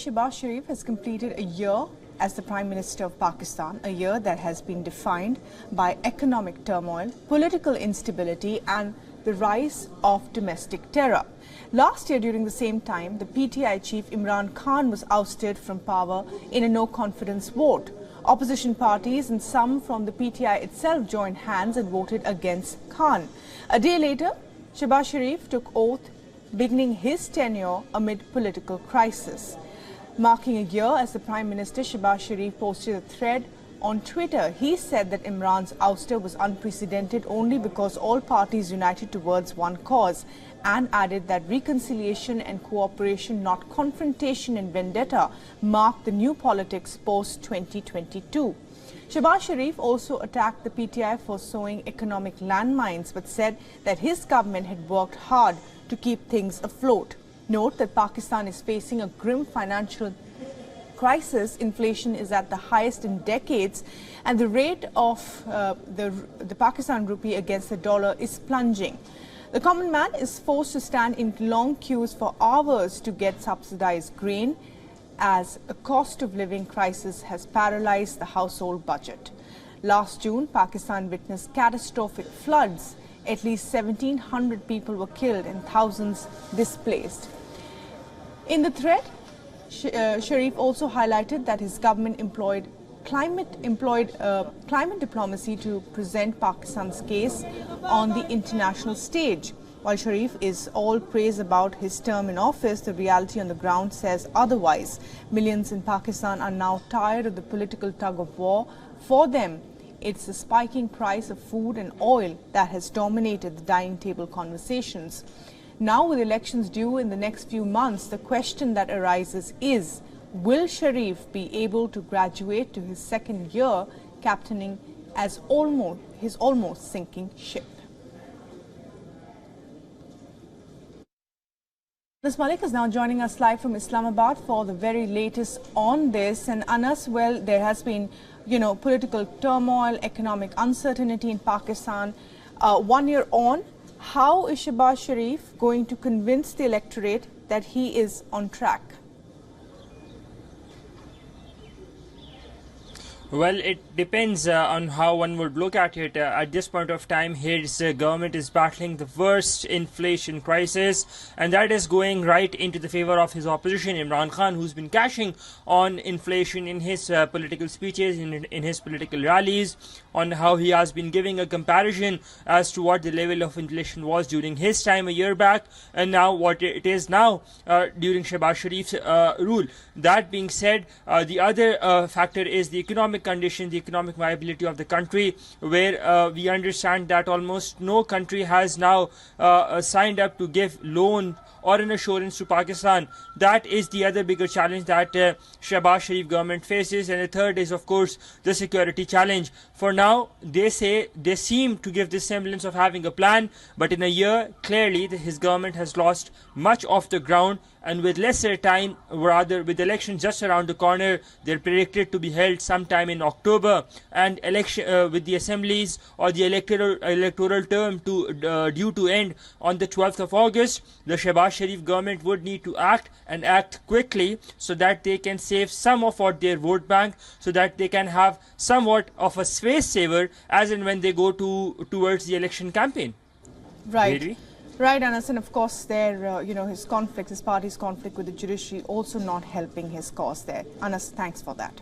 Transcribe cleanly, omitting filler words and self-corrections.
Shehbaz Sharif has completed a year as the Prime Minister of Pakistan, a year that has been defined by economic turmoil, political instability and the rise of domestic terror. Last year, during the same time, the PTI chief Imran Khan was ousted from power in a no-confidence vote. Opposition parties and some from the PTI itself joined hands and voted against Khan. A day later, Shehbaz Sharif took oath, beginning his tenure amid political crisis. Marking a year as the Prime Minister, Shehbaz Sharif posted a thread on Twitter. He said that Imran's ouster was unprecedented only because all parties united towards one cause, and added that reconciliation and cooperation, not confrontation and vendetta, marked the new politics post-2022. Shehbaz Sharif also attacked the PTI for sowing economic landmines, but said that his government had worked hard to keep things afloat. Note that Pakistan is facing a grim financial crisis. Inflation is at the highest in decades, and the rate of the Pakistan rupee against the dollar is plunging. The common man is forced to stand in long queues for hours to get subsidized grain, as a cost of living crisis has paralyzed the household budget. Last June, Pakistan witnessed catastrophic floods. At least 1,700 people were killed and thousands displaced. In the thread, Sharif also highlighted that his government employed climate diplomacy to present Pakistan's case on the international stage. While Sharif is all praise about his term in office, the reality on the ground says otherwise. Millions in Pakistan are now tired of the political tug of war. For them, it's the spiking price of food and oil that has dominated the dining table conversations. Now, with elections due in the next few months, the question that arises is, will Sharif be able to graduate to his second year captaining his almost sinking ship? Anas Malik is now joining us live from Islamabad for the very latest on this. And Anas, well, there has been, political turmoil, economic uncertainty in Pakistan. 1 year on, how is Shehbaz Sharif going to convince the electorate that he is on track? Well, it depends on how one would look at it. At this point of time, his government is battling the worst inflation crisis, and that is going right into the favor of his opposition, Imran Khan, who's been cashing on inflation in his political speeches, in his political rallies, on how he has been giving a comparison as to what the level of inflation was during his time a year back, and now what it is now during Shehbaz Sharif's rule. That being said, the other factor is the economic condition, the economic viability of the country, where we understand that almost no country has now signed up to give loan or an assurance to Pakistan. That is the other bigger challenge that Shehbaz Sharif government faces. And the third is, of course, the security challenge. For now, they seem to give this semblance of having a plan, but in a year, clearly his government has lost much of the ground. And with lesser time, rather with elections just around the corner, they're predicted to be held sometime in October, and election with the assemblies or the electoral term due to end on the 12th of August, the Shehbaz Sharif government would need to act, and act quickly, so that they can save some of their vote bank, so that they can have somewhat of a space saver as and when they go towards the election campaign. Right. Really? Right, Anas, and of course there, his party's conflict with the judiciary also not helping his cause there. Anas, thanks for that.